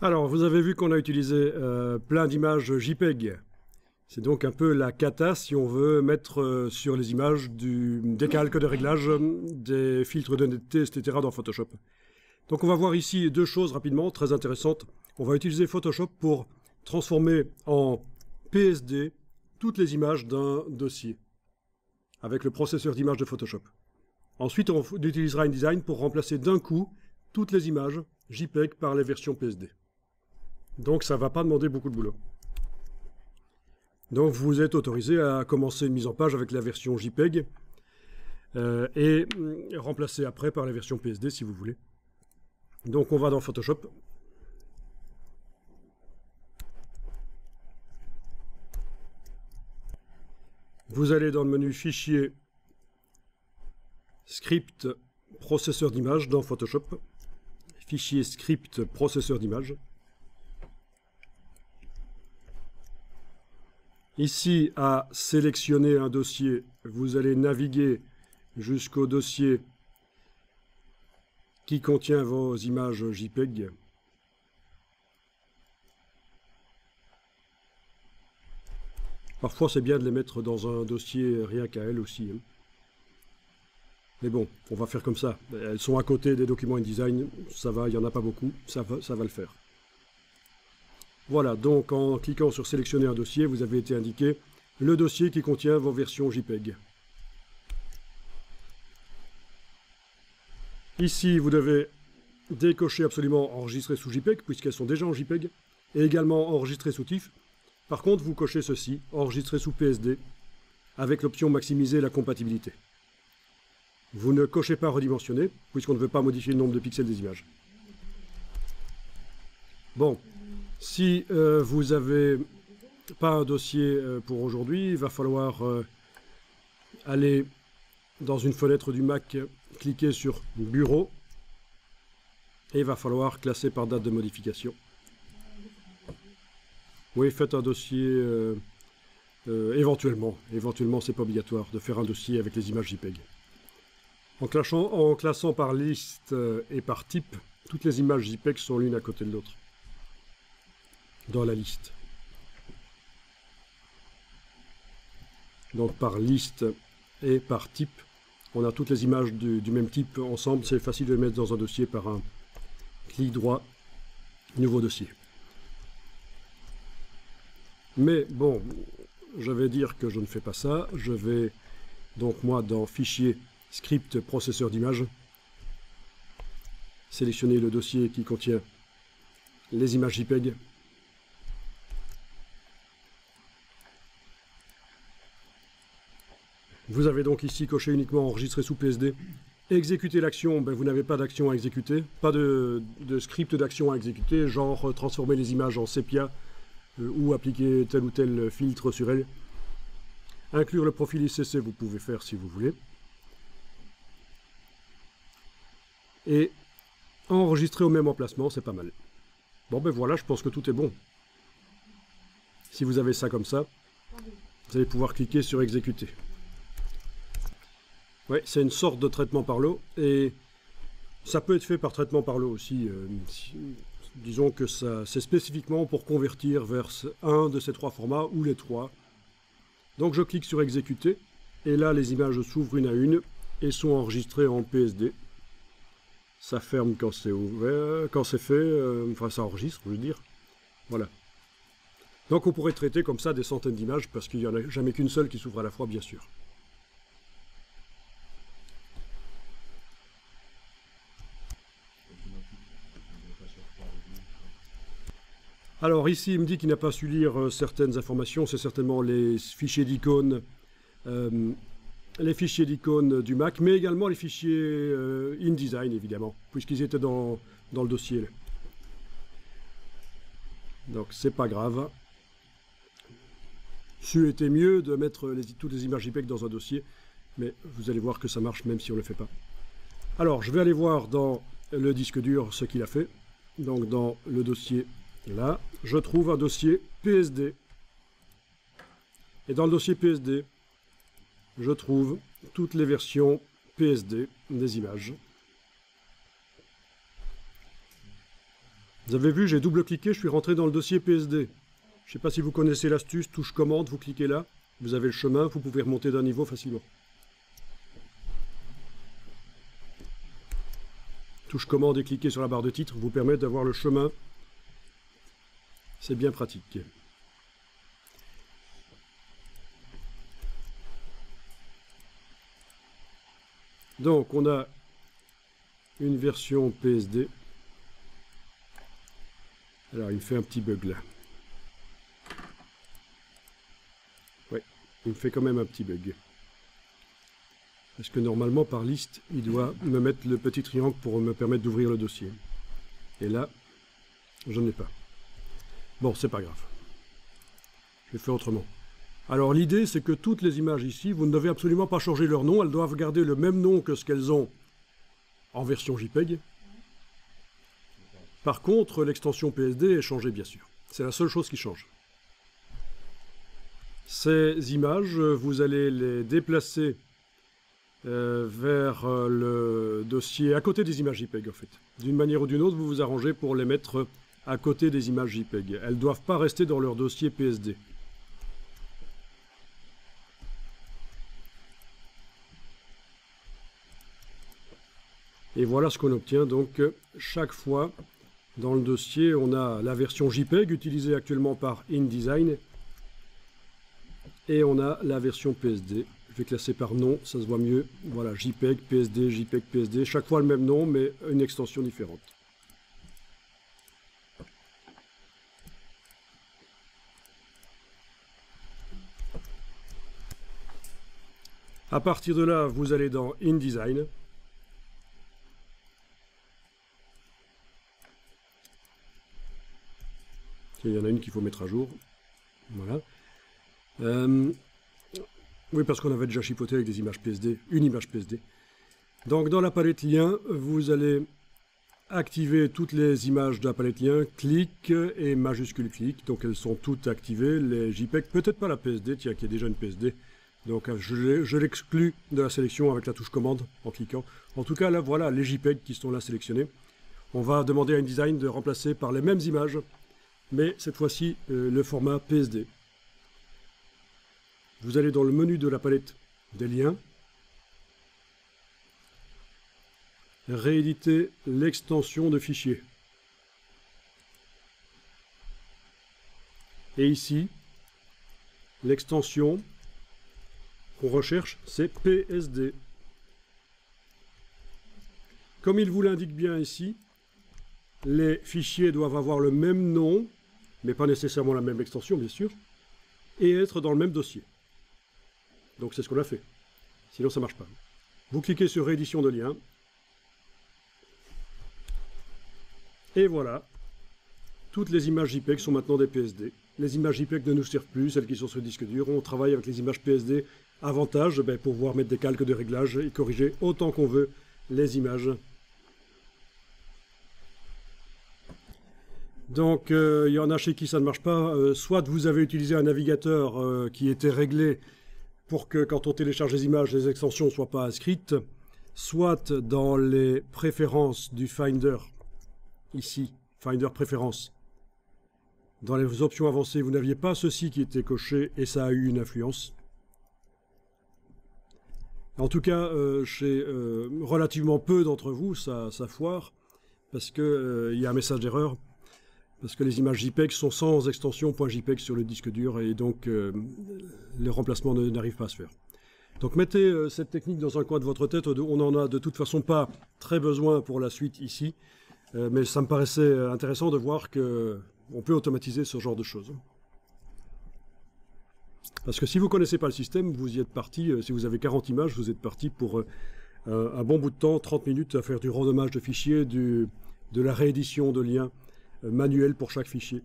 Alors, vous avez vu qu'on a utilisé plein d'images JPEG. C'est donc un peu la cata si on veut mettre sur les images des calques de réglage, des filtres de netteté, etc. dans Photoshop. Donc on va voir ici deux choses rapidement, très intéressantes. On va utiliser Photoshop pour transformer en PSD toutes les images d'un dossier avec le processeur d'images de Photoshop. Ensuite, on utilisera InDesign pour remplacer d'un coup toutes les images JPEG par les versions PSD. Donc ça ne va pas demander beaucoup de boulot. Donc vous êtes autorisé à commencer une mise en page avec la version JPEG et remplacer après par la version PSD si vous voulez. Donc on va dans Photoshop. Vous allez dans le menu Fichier, Script, Processeur d'image dans Photoshop. Fichier, Script, Processeur d'image. Ici, à sélectionner un dossier, vous allez naviguer jusqu'au dossier qui contient vos images JPEG. Parfois, c'est bien de les mettre dans un dossier rien qu'à elles aussi. Mais bon, on va faire comme ça. Elles sont à côté des documents InDesign, ça va, il n'y en a pas beaucoup, ça va le faire. Voilà, donc en cliquant sur sélectionner un dossier, vous avez été indiqué le dossier qui contient vos versions JPEG. Ici, vous devez décocher absolument enregistrer sous JPEG, puisqu'elles sont déjà en JPEG, et également enregistrer sous TIFF. Par contre, vous cochez ceci, enregistrer sous PSD, avec l'option maximiser la compatibilité. Vous ne cochez pas redimensionner, puisqu'on ne veut pas modifier le nombre de pixels des images. Bon. Si vous n'avez pas un dossier pour aujourd'hui, il va falloir aller dans une fenêtre du Mac, cliquer sur Bureau, et il va falloir classer par date de modification. Oui, faites un dossier éventuellement. Éventuellement, c'est pas obligatoire de faire un dossier avec les images JPEG. En classant par liste et par type, toutes les images JPEG sont l'une à côté de l'autre dans la liste. Donc par liste et par type, on a toutes les images du même type ensemble. C'est facile de les mettre dans un dossier par un clic droit, nouveau dossier. Mais bon, je vais dire que je ne fais pas ça. Je vais donc moi dans Fichier, Script, Processeur d'image, sélectionner le dossier qui contient les images JPEG. Vous avez donc ici coché uniquement enregistrer sous PSD. Exécuter l'action, ben vous n'avez pas d'action à exécuter, pas de script d'action à exécuter, genre transformer les images en sépia ou appliquer tel ou tel filtre sur elles. Inclure le profil ICC, vous pouvez faire si vous voulez. Et enregistrer au même emplacement, c'est pas mal. Bon ben voilà, je pense que tout est bon. Si vous avez ça comme ça, vous allez pouvoir cliquer sur exécuter. Oui, c'est une sorte de traitement par l'eau, et ça peut être fait par traitement par l'eau aussi. Disons que c'est spécifiquement pour convertir vers un de ces trois formats, ou les trois. Donc je clique sur exécuter, et là les images s'ouvrent une à une, et sont enregistrées en PSD. Ça ferme quand c'est ouvert, quand c'est fait, enfin ça enregistre, je veux dire. Voilà. Donc on pourrait traiter comme ça des centaines d'images, parce qu'il n'y en a jamais qu'une seule qui s'ouvre à la fois, bien sûr. Alors ici, il me dit qu'il n'a pas su lire certaines informations, c'est certainement les fichiers d'icônes du Mac, mais également les fichiers InDesign, évidemment, puisqu'ils étaient dans le dossier. Donc c'est pas grave. C'eût été mieux de mettre toutes les images JPEG dans un dossier, mais vous allez voir que ça marche même si on ne le fait pas. Alors, je vais aller voir dans le disque dur ce qu'il a fait. Donc dans le dossier là, je trouve un dossier PSD. Et dans le dossier PSD, je trouve toutes les versions PSD des images. Vous avez vu, j'ai double-cliqué, je suis rentré dans le dossier PSD. Je ne sais pas si vous connaissez l'astuce, touche commande, vous cliquez là, vous avez le chemin, vous pouvez remonter d'un niveau facilement. Touche commande et cliquer sur la barre de titre vous permet d'avoir le chemin. C'est bien pratique. Donc on a une version PSD. Alors il me fait un petit bug là. Oui, il me fait quand même un petit bug. Parce que normalement par liste, il doit me mettre le petit triangle pour me permettre d'ouvrir le dossier. Et là, j'en ai pas. Bon, c'est pas grave. Je vais faire autrement. Alors l'idée, c'est que toutes les images ici, vous ne devez absolument pas changer leur nom. Elles doivent garder le même nom que ce qu'elles ont en version JPEG. Par contre, l'extension PSD est changée, bien sûr. C'est la seule chose qui change. Ces images, vous allez les déplacer vers le dossier à côté des images JPEG, en fait. D'une manière ou d'une autre, vous vous arrangez pour les mettre à côté des images JPEG. Elles ne doivent pas rester dans leur dossier PSD. Et voilà ce qu'on obtient. Donc, chaque fois, dans le dossier, on a la version JPEG utilisée actuellement par InDesign. Et on a la version PSD. Je vais classer par nom, ça se voit mieux. Voilà, JPEG, PSD, JPEG, PSD. Chaque fois le même nom, mais une extension différente. À partir de là, vous allez dans InDesign. Il y en a une qu'il faut mettre à jour. Voilà. Oui, parce qu'on avait déjà chipoté avec des images PSD, une image PSD. Donc dans la palette lien, vous allez activer toutes les images de la palette lien, clic et majuscule clic. Donc elles sont toutes activées, les JPEG, peut-être pas la PSD, tiens, qui est déjà une PSD. Donc je l'exclus de la sélection avec la touche commande en cliquant. En tout cas, là, voilà les JPEG qui sont là sélectionnés. On va demander à InDesign de remplacer par les mêmes images, mais cette fois-ci le format PSD. Vous allez dans le menu de la palette des liens, rééditer l'extension de fichier. Et ici, l'extension qu'on recherche, c'est PSD. Comme il vous l'indique bien ici, les fichiers doivent avoir le même nom, mais pas nécessairement la même extension, bien sûr, et être dans le même dossier. Donc c'est ce qu'on a fait. Sinon ça ne marche pas. Vous cliquez sur réédition de lien. Et voilà. Toutes les images JPEG sont maintenant des PSD. Les images JPEG ne nous servent plus, celles qui sont sur le disque dur. On travaille avec les images PSD. Avantage, pour pouvoir mettre des calques de réglage et corriger autant qu'on veut les images. Donc il y en a chez qui ça ne marche pas. Soit vous avez utilisé un navigateur qui était réglé pour que quand on télécharge les images, les extensions ne soient pas inscrites, soit dans les préférences du Finder, ici, Finder préférences, dans les options avancées, vous n'aviez pas ceci qui était coché et ça a eu une influence. En tout cas, chez relativement peu d'entre vous, ça foire, parce qu'il y a un message d'erreur, parce que les images JPEG sont sans extension .jpeg sur le disque dur, et donc les remplacements n'arrivent pas à se faire. Donc mettez cette technique dans un coin de votre tête, on n'en a de toute façon pas très besoin pour la suite ici, mais ça me paraissait intéressant de voir qu'on peut automatiser ce genre de choses. Parce que si vous ne connaissez pas le système, vous y êtes parti, si vous avez 40 images, vous êtes parti pour un bon bout de temps, 30 minutes à faire du renommage de fichiers, de la réédition de liens manuels pour chaque fichier.